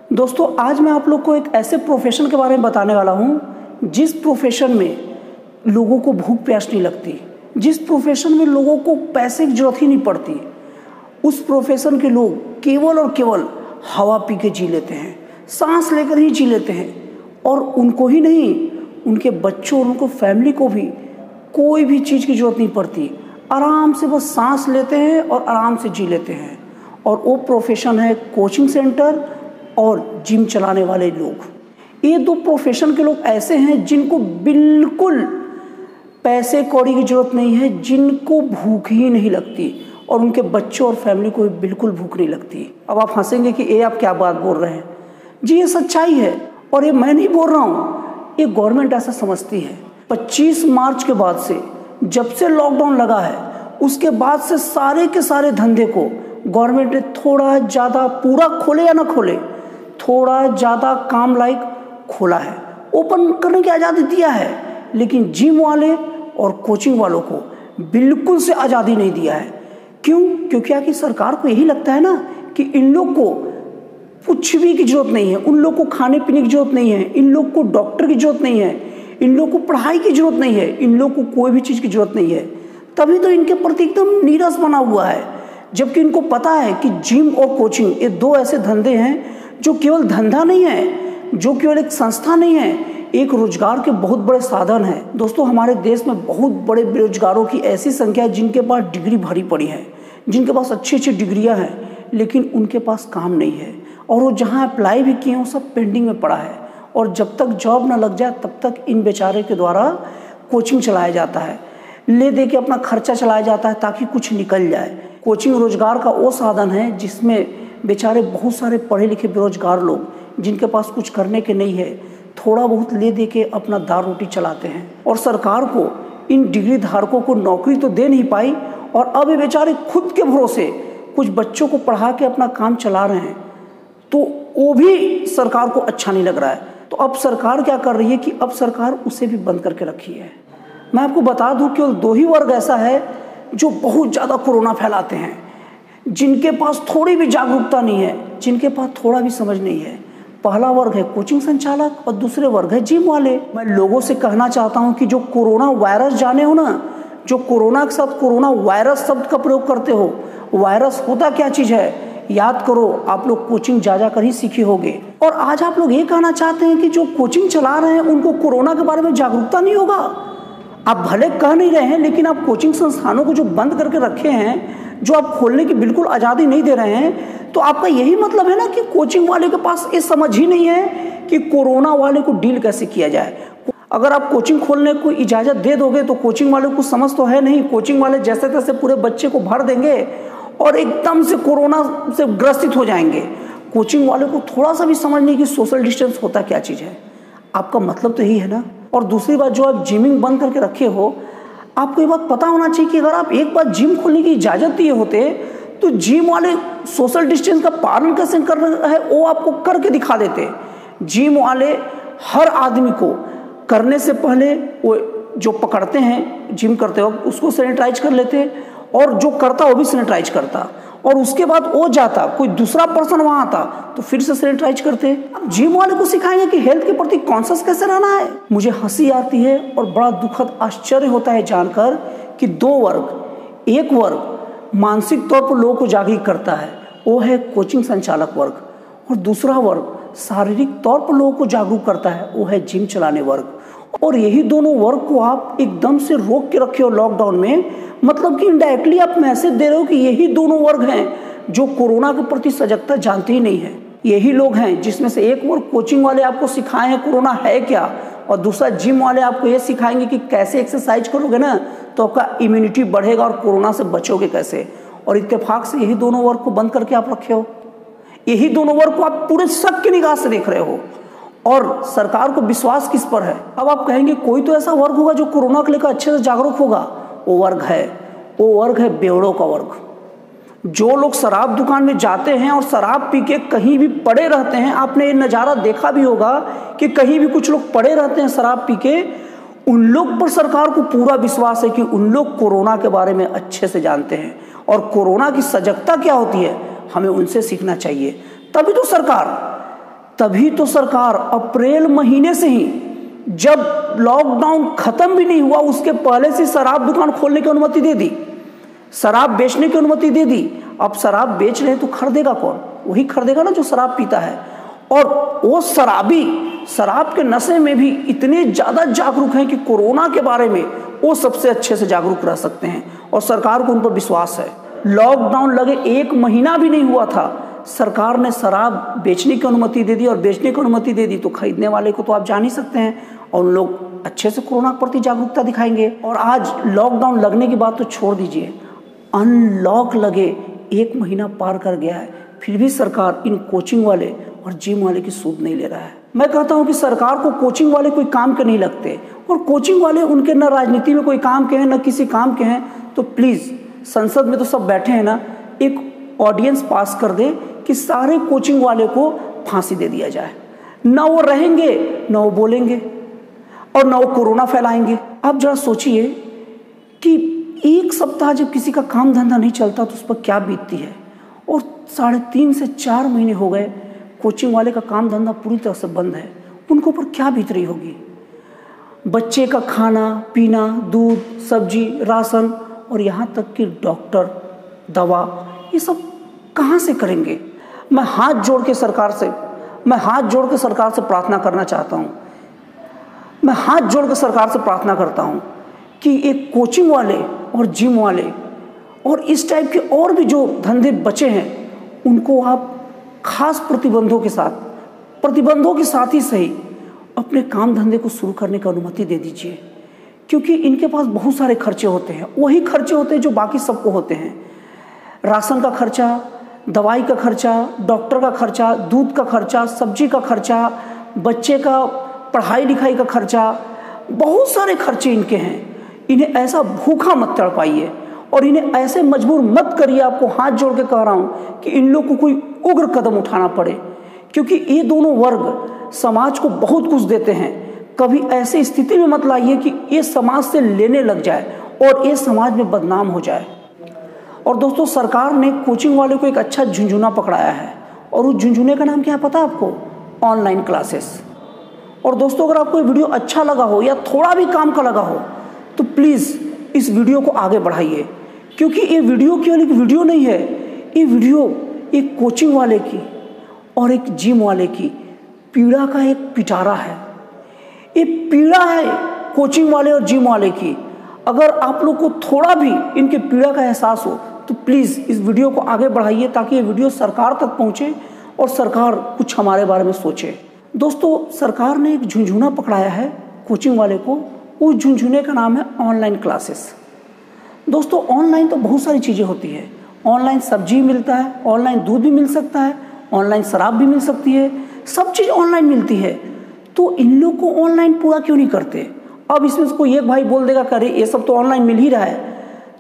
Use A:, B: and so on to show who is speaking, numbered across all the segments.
A: दोस्तों, आज मैं आप लोग को एक ऐसे प्रोफेशन के बारे में बताने वाला हूँ जिस प्रोफेशन में लोगों को भूख प्यास नहीं लगती, जिस प्रोफेशन में लोगों को पैसे की जरूरत ही नहीं पड़ती। उस प्रोफेशन के लोग केवल और केवल हवा पी के जी लेते हैं, सांस लेकर ही जी लेते हैं, और उनको ही नहीं, उनके बच्चों और उनको फैमिली को भी कोई भी चीज़ की जरूरत नहीं पड़ती। आराम से बस सांस लेते हैं और आराम से जी लेते हैं। और वो प्रोफेशन है कोचिंग सेंटर और जिम चलाने वाले लोग। ये दो प्रोफेशन के लोग ऐसे हैं जिनको बिल्कुल पैसे कौड़ी की जरूरत नहीं है, जिनको भूख ही नहीं लगती, और उनके बच्चों और फैमिली को भी बिल्कुल भूख नहीं लगती। अब आप हंसेंगे कि ये आप क्या बात बोल रहे हैं। जी, ये सच्चाई है, और ये मैं नहीं बोल रहा हूँ, ये गवर्नमेंट ऐसा समझती है। 25 मार्च के बाद से, जब से लॉकडाउन लगा है, उसके बाद से सारे के सारे धंधे को गवर्नमेंट ने थोड़ा ज़्यादा, पूरा खोले या ना खोले, थोड़ा ज़्यादा काम लायक खोला है, ओपन करने की आज़ादी दिया है। लेकिन जिम वाले और कोचिंग वालों को बिल्कुल से आज़ादी नहीं दिया है। क्यों? क्योंकि आखिर सरकार को यही लगता है ना कि इन लोग को कुछ भी की जरूरत नहीं है, उन लोग को खाने पीने की जरूरत नहीं है, इन लोग को डॉक्टर की जरूरत नहीं है, इन लोग को पढ़ाई की जरूरत नहीं है, इन लोग को कोई भी चीज़ की जरूरत नहीं है। तभी तो इनके प्रति एकदम नीरस बना हुआ है। जबकि इनको पता है कि जिम और कोचिंग ये दो ऐसे धंधे हैं जो केवल धंधा नहीं है, जो केवल एक संस्था नहीं है, एक रोजगार के बहुत बड़े साधन है। दोस्तों, हमारे देश में बहुत बड़े बेरोजगारों की ऐसी संख्या है जिनके पास डिग्री भरी पड़ी है, जिनके पास अच्छी अच्छी डिग्रियां हैं, लेकिन उनके पास काम नहीं है, और वो जहाँ अप्लाई भी किए हैं वो सब पेंडिंग में पड़ा है। और जब तक जॉब न लग जाए तब तक इन बेचारे के द्वारा कोचिंग चलाया जाता है, ले दे के अपना खर्चा चलाया जाता है ताकि कुछ निकल जाए। कोचिंग रोजगार का वो साधन है जिसमें बेचारे बहुत सारे पढ़े लिखे बेरोजगार लोग, जिनके पास कुछ करने के नहीं है, थोड़ा बहुत ले दे के अपना दाल रोटी चलाते हैं। और सरकार को इन डिग्री धारकों को नौकरी तो दे नहीं पाई, और अब ये बेचारे खुद के भरोसे कुछ बच्चों को पढ़ा के अपना काम चला रहे हैं, तो वो भी सरकार को अच्छा नहीं लग रहा है। तो अब सरकार क्या कर रही है कि अब सरकार उसे भी बंद करके रखी है। मैं आपको बता दूं, केवल दो ही वर्ग ऐसा है जो बहुत ज़्यादा कोरोना फैलाते हैं, जिनके पास थोड़ी भी जागरूकता नहीं है, जिनके पास थोड़ा भी समझ नहीं है। पहला वर्ग है कोचिंग संचालक और दूसरे वर्ग है जिम वाले। मैं लोगों से कहना चाहता हूं कि जो कोरोना वायरस जाने हो ना, जो कोरोना के साथ कोरोना वायरस शब्द का प्रयोग करते हो, वायरस होता क्या चीज़ है याद करो। आप लोग कोचिंग जा कर ही सीखे होंगे। और आज आप लोग ये कहना चाहते हैं कि जो कोचिंग चला रहे हैं उनको कोरोना के बारे में जागरूकता नहीं होगा। आप भले कह नहीं रहे हैं, लेकिन आप कोचिंग संस्थानों को जो बंद करके रखे हैं, जो आप खोलने की बिल्कुल आज़ादी नहीं दे रहे हैं, तो आपका यही मतलब है ना कि कोचिंग वाले के पास ये समझ ही नहीं है कि कोरोना वाले को डील कैसे किया जाए। अगर आप कोचिंग खोलने को इजाज़त दे दोगे तो कोचिंग वाले को समझ तो है नहीं, कोचिंग वाले जैसे तैसे पूरे बच्चे को भर देंगे और एकदम से कोरोना से ग्रसित हो जाएंगे। कोचिंग वाले को थोड़ा सा भी समझ नहीं कि सोशल डिस्टेंस होता क्या चीज़ है। आपका मतलब तो यही है ना। और दूसरी बात, जो आप जिमिंग बंद करके रखे हो, आपको ये बात पता होना चाहिए कि अगर आप एक बार जिम खोलने की इजाज़त दिए होते तो जिम वाले सोशल डिस्टेंस का पालन कैसे कर रहे हैं वो आपको करके दिखा देते। जिम वाले हर आदमी को करने से पहले वो जो पकड़ते हैं जिम करते वक्त उसको सैनिटाइज कर लेते, और जो करता वो भी सैनिटाइज करता, और उसके बाद वो जाता, कोई दूसरा पर्सन वहाँ आता तो फिर से सैनिटाइज करते। अब जिम वाले को सिखाएंगे कि हेल्थ के प्रति कॉन्शियस कैसे रहना है। मुझे हंसी आती है और बड़ा दुखद आश्चर्य होता है जानकर कि दो वर्ग, एक वर्ग मानसिक तौर पर लोगों को जागरूक करता है, वो है कोचिंग संचालक वर्ग, और दूसरा वर्ग शारीरिक तौर पर लोगों को जागरूक करता है, वो है जिम चलाने वर्ग। और यही दोनों वर्ग को आप एकदम से रोक के रखे हो लॉकडाउन में, मतलब कि इनडायरेक्टली आप मैसेज दे रहे हो कि यही दोनों वर्ग हैं जो कोरोना के प्रति सजगता जानते ही नहीं है। यही लोग हैं जिसमें से एक वर्ग कोचिंग वाले आपको सिखाए हैं कोरोना है क्या, और दूसरा जिम वाले आपको ये सिखाएंगे कि कैसे एक्सरसाइज करोगे ना तो आपका इम्यूनिटी बढ़ेगा और कोरोना से बचोगे कैसे। और इत्तेफाक से यही दोनों वर्ग को बंद करके आप रखे हो, यही दोनों वर्ग को आप पूरे शक की निगाह से देख रहे हो। और सरकार को विश्वास किस पर है? अब आप कहेंगे कोई तो ऐसा वर्ग होगा जो कोरोना को लेकर अच्छे से जागरूक होगा। वो वर्ग है बेवड़ों का वर्ग। जो लोग शराब दुकान में जाते हैं और शराब पी के कहीं भी पड़े रहते हैं, आपने ये नज़ारा देखा भी होगा कि कहीं भी कुछ लोग पड़े रहते हैं शराब पी के, उन लोग पर सरकार को पूरा विश्वास है कि उन लोग कोरोना के बारे में अच्छे से जानते हैं और कोरोना की सजगता क्या होती है हमें उनसे सीखना चाहिए। तभी तो सरकार तभी तो सरकार अप्रैल महीने से ही, जब लॉकडाउन खत्म भी नहीं हुआ उसके पहले से शराब दुकान खोलने की अनुमति दे दी, शराब बेचने की अनुमति दे दी। अब शराब बेच रहे हैं तो खरीदेगा कौन? वही खरीदेगा ना जो शराब पीता है। और वो शराबी शराब के नशे में भी इतने ज़्यादा जागरूक हैं कि कोरोना के बारे में वो सबसे अच्छे से जागरूक रह सकते हैं और सरकार को उन पर विश्वास है। लॉकडाउन लगे 1 महीना भी नहीं हुआ था, सरकार ने शराब बेचने की अनुमति दे दी, और बेचने की अनुमति दे दी तो खरीदने वाले को तो आप जान ही सकते हैं, और उन लोग अच्छे से कोरोना के प्रति जागरूकता दिखाएंगे। और आज लॉकडाउन लगने की बात तो छोड़ दीजिए, अनलॉक लगे 1 महीना पार कर गया है, फिर भी सरकार इन कोचिंग वाले और जिम वाले की सूद नहीं ले रहा है। मैं कहता हूं कि सरकार को कोचिंग वाले कोई काम के नहीं लगते, और कोचिंग वाले उनके न राजनीति में कोई काम के हैं न किसी काम के हैं। तो प्लीज़, संसद में तो सब बैठे हैं ना, एक ऑर्डिनेंस पास कर दे कि सारे कोचिंग वाले को फांसी दे दिया जाए। ना वो रहेंगे, ना वो बोलेंगे, और ना वो कोरोना फैलाएंगे। आप जरा सोचिए कि 1 सप्ताह जब किसी का काम धंधा नहीं चलता तो उस पर क्या बीतती है, और 3.5 से 4 महीने हो गए कोचिंग वाले का काम धंधा पूरी तरह से बंद है, उनको ऊपर क्या बीत रही होगी। बच्चे का खाना पीना, दूध, सब्जी, राशन, और यहाँ तक कि डॉक्टर, दवा, ये सब कहाँ से करेंगे। मैं हाथ जोड़ के सरकार से प्रार्थना करना चाहता हूँ, मैं हाथ जोड़ के सरकार से प्रार्थना करता हूँ कि एक कोचिंग वाले और जिम वाले और इस टाइप के और भी जो धंधे बचे हैं उनको आप खास प्रतिबंधों के साथ ही सही अपने काम धंधे को शुरू करने की अनुमति दे दीजिए, क्योंकि इनके पास बहुत सारे खर्चे होते हैं, वही खर्चे होते हैं जो बाकी सबको होते हैं। राशन का खर्चा, दवाई का खर्चा, डॉक्टर का खर्चा, दूध का खर्चा, सब्जी का खर्चा, बच्चे का पढ़ाई लिखाई का खर्चा, बहुत सारे खर्चे इनके हैं। इन्हें ऐसा भूखा मत तड़पाइए और इन्हें ऐसे मजबूर मत करिए। आपको हाथ जोड़ के कह रहा हूँ कि इन लोग को कोई उग्र कदम उठाना पड़े, क्योंकि ये दोनों वर्ग समाज को बहुत कुछ देते हैं। कभी ऐसी स्थिति में मत लाइए कि ये समाज से लेने लग जाए और ये समाज में बदनाम हो जाए। और दोस्तों, सरकार ने कोचिंग वाले को एक अच्छा झुंझुना पकड़ाया है, और उस झुंझुने का नाम क्या है पता है आपको? Online classes. और दोस्तों, अगर आपको ये वीडियो अच्छा लगा हो या थोड़ा भी काम का लगा हो तो प्लीज़ इस वीडियो को आगे बढ़ाइए, क्योंकि ये वीडियो केवल एक वीडियो नहीं है, ये वीडियो एक कोचिंग वाले की और एक जिम वाले की पीड़ा का एक पिटारा है। ये पीड़ा है कोचिंग वाले और जिम वाले की। अगर आप लोग को थोड़ा भी इनके पीड़ा का एहसास हो तो प्लीज़ इस वीडियो को आगे बढ़ाइए, ताकि ये वीडियो सरकार तक पहुँचे और सरकार कुछ हमारे बारे में सोचे। दोस्तों, सरकार ने एक झुंझुना पकड़ाया है कोचिंग वाले को, उस झुंझुने का नाम है ऑनलाइन क्लासेस। दोस्तों, ऑनलाइन तो बहुत सारी चीज़ें होती है। ऑनलाइन सब्जी मिलता है, ऑनलाइन दूध भी मिल सकता है, ऑनलाइन शराब भी मिल सकती है, सब चीज़ ऑनलाइन मिलती है। तो इन लोग को ऑनलाइन पूरा क्यों नहीं करते? अब इसमें कोई एक भाई बोल देगा करे ये सब तो ऑनलाइन मिल ही रहा है,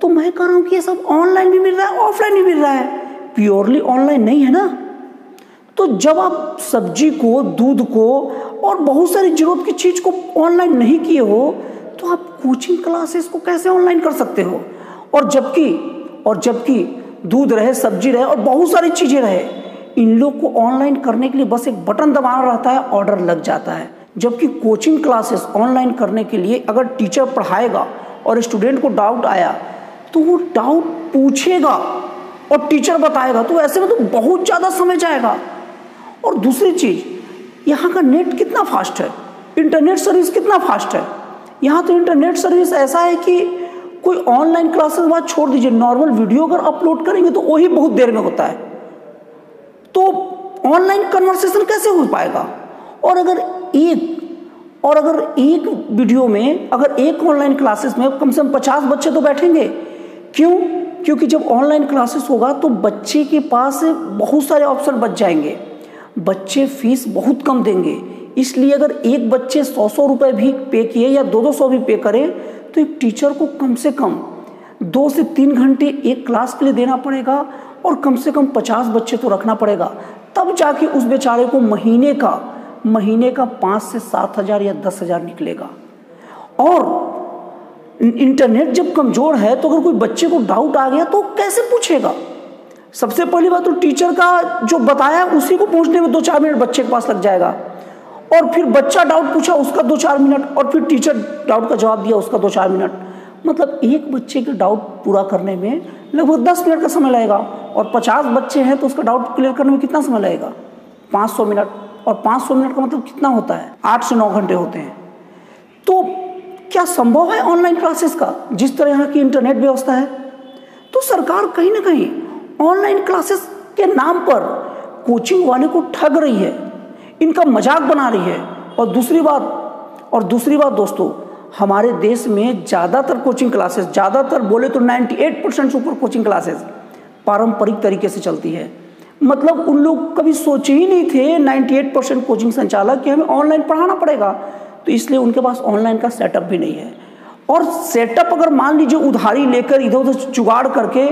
A: तो मैं कह रहा हूँ कि ये सब ऑनलाइन भी मिल रहा है, ऑफलाइन भी मिल रहा है, प्योरली ऑनलाइन नहीं है ना। तो जब आप सब्जी को, दूध को और बहुत सारी जरूरत की चीज़ को ऑनलाइन नहीं किए हो तो आप कोचिंग क्लासेस को कैसे ऑनलाइन कर सकते हो? और जबकि दूध रहे, सब्जी रहे और बहुत सारी चीज़ें रहे, इन लोग को ऑनलाइन करने के लिए बस एक बटन दबाना रहता है, ऑर्डर लग जाता है। जबकि कोचिंग क्लासेस ऑनलाइन करने के लिए अगर टीचर पढ़ाएगा और स्टूडेंट को डाउट आया तो वो डाउट पूछेगा और टीचर बताएगा, तो ऐसे में तो बहुत ज़्यादा समय जाएगा। और दूसरी चीज़, यहाँ का नेट कितना फास्ट है, इंटरनेट सर्विस कितना फास्ट है। यहाँ तो इंटरनेट सर्विस ऐसा है कि कोई ऑनलाइन क्लासेस बात छोड़ दीजिए, नॉर्मल वीडियो अगर अपलोड करेंगे तो वही बहुत देर में होता है। तो ऑनलाइन कन्वर्सेशन कैसे हो पाएगा? और अगर एक वीडियो में, अगर एक ऑनलाइन क्लासेस में कम से कम 50 बच्चे तो बैठेंगे। क्यों? क्योंकि जब ऑनलाइन क्लासेस होगा तो बच्चे के पास बहुत सारे ऑप्शन बच जाएंगे, बच्चे फीस बहुत कम देंगे। इसलिए अगर एक बच्चे 100 रुपये भी पे किए या 200 भी पे करे तो एक टीचर को कम से कम 2 से 3 घंटे एक क्लास के लिए देना पड़ेगा, और कम से कम 50 बच्चे तो रखना पड़ेगा। तब जाके उस बेचारे को महीने का 5 से 7 हज़ार या 10 हज़ार निकलेगा। और इंटरनेट जब कमज़ोर है तो अगर कोई बच्चे को डाउट आ गया तो कैसे पूछेगा? सबसे पहली बात तो टीचर का जो बताया उसी को पहुंचने में 2-4 मिनट बच्चे के पास लग जाएगा, और फिर बच्चा डाउट पूछा उसका 2-4 मिनट, और फिर टीचर डाउट का जवाब दिया उसका 2-4 मिनट। मतलब एक बच्चे के डाउट पूरा करने में लगभग 10 मिनट का समय लगेगा, और 50 बच्चे हैं तो उसका डाउट क्लियर करने में कितना समय लगेगा? 500 मिनट। और 500 मिनट का मतलब कितना होता है? 8 से 9 घंटे होते हैं। तो क्या संभव है ऑनलाइन क्लासेस का, जिस तरह यहाँ की इंटरनेट व्यवस्था है? तो सरकार कहीं ना कहीं ऑनलाइन क्लासेस के नाम पर कोचिंग वाले को ठग रही है, इनका मजाक बना रही है। और दूसरी बात दोस्तों, हमारे देश में ज़्यादातर कोचिंग क्लासेस, ज़्यादातर बोले तो 98% से ऊपर कोचिंग क्लासेस पारंपरिक तरीके से चलती है। मतलब उन लोग कभी सोचे ही नहीं थे 98% कोचिंग संचालक कि हमें ऑनलाइन पढ़ाना पड़ेगा, तो इसलिए उनके पास ऑनलाइन का सेटअप भी नहीं है। और सेटअप अगर मान लीजिए उधारी लेकर इधर उधर जुगाड़ करके,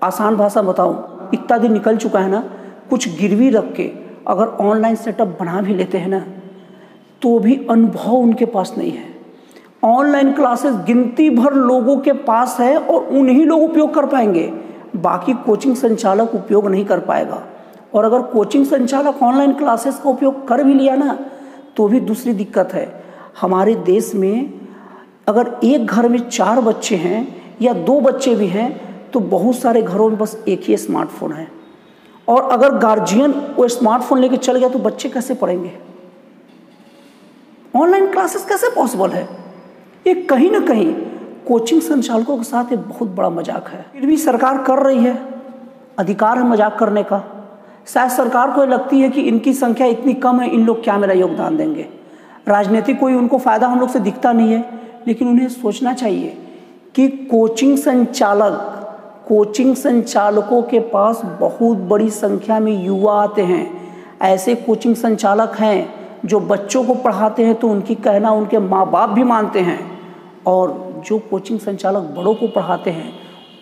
A: आसान भाषा बताऊं, इतना दिन निकल चुका है ना, कुछ गिरवी रख के अगर ऑनलाइन सेटअप बना भी लेते हैं ना, तो भी अनुभव उनके पास नहीं है। ऑनलाइन क्लासेस गिनती भर लोगों के पास है और उन्हीं लोग उपयोग कर पाएंगे, बाकी कोचिंग संचालक उपयोग नहीं कर पाएगा। और अगर कोचिंग संचालक ऑनलाइन क्लासेस का उपयोग कर भी लिया ना, तो भी दूसरी दिक्कत है। हमारे देश में अगर एक घर में 4 बच्चे हैं या 2 बच्चे भी हैं, तो बहुत सारे घरों में बस एक ही स्मार्टफोन है। और अगर गार्जियन वो स्मार्टफोन लेके चल गया तो बच्चे कैसे पढ़ेंगे? ऑनलाइन क्लासेस कैसे पॉसिबल है? ये कहीं ना कहीं कोचिंग संचालकों के साथ एक बहुत बड़ा मजाक है। फिर भी सरकार कर रही है, अधिकार है मजाक करने का। शायद सरकार को लगती है कि इनकी संख्या इतनी कम है, इन लोग क्या मेरा योगदान देंगे। राजनीतिक कोई उनको फ़ायदा हम लोग से दिखता नहीं है, लेकिन उन्हें सोचना चाहिए कि कोचिंग संचालकों के पास बहुत बड़ी संख्या में युवा आते हैं। ऐसे कोचिंग संचालक हैं जो बच्चों को पढ़ाते हैं तो उनकी कहना उनके माँ बाप भी मानते हैं, और जो कोचिंग संचालक बड़ों को पढ़ाते हैं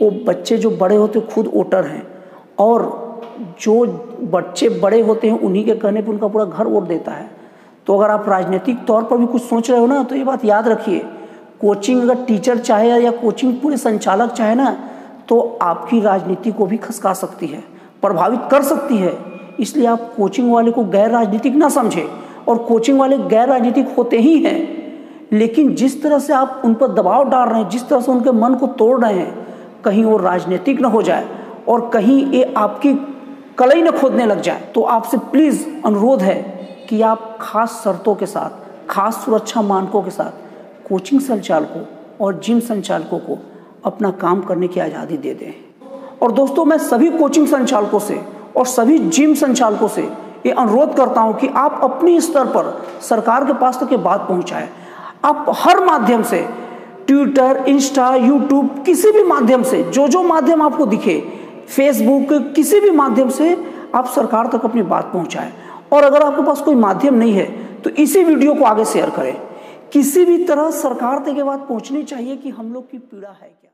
A: वो बच्चे जो बड़े होते खुद वोटर हैं, और जो बच्चे बड़े होते हैं उन्हीं के कहने पर उनका पूरा घर वोट देता है। तो अगर आप राजनीतिक तौर पर भी कुछ सोच रहे हो ना, तो ये बात याद रखिए, कोचिंग अगर टीचर चाहे या कोचिंग पूरे संचालक चाहे ना, तो आपकी राजनीति को भी खसका सकती है, प्रभावित कर सकती है। इसलिए आप कोचिंग वाले को गैर राजनीतिक ना समझें, और कोचिंग वाले गैर राजनीतिक होते ही हैं, लेकिन जिस तरह से आप उन पर दबाव डाल रहे हैं, जिस तरह से उनके मन को तोड़ रहे हैं, कहीं वो राजनीतिक ना हो जाए और कहीं ये आपकी कलई न खोदने लग जाए। तो आपसे प्लीज़ अनुरोध है कि आप खास शर्तों के साथ, खास सुरक्षा मानकों के साथ कोचिंग संचालकों और जिम संचालकों को अपना काम करने की आज़ादी दे दें। और दोस्तों, मैं सभी कोचिंग संचालकों से और सभी जिम संचालकों से ये अनुरोध करता हूँ कि आप अपनी स्तर पर सरकार के पास तक ये बात पहुँचाएं। आप हर माध्यम से, ट्विटर, इंस्टा, यूट्यूब, किसी भी माध्यम से, जो माध्यम आपको दिखे, फेसबुक, किसी भी माध्यम से आप सरकार तक अपनी बात पहुँचाएं। और अगर आपके पास कोई माध्यम नहीं है तो इसी वीडियो को आगे शेयर करें। किसी भी तरह सरकार तक ये बात पहुँचनी चाहिए कि हम लोग की पीड़ा है क्या।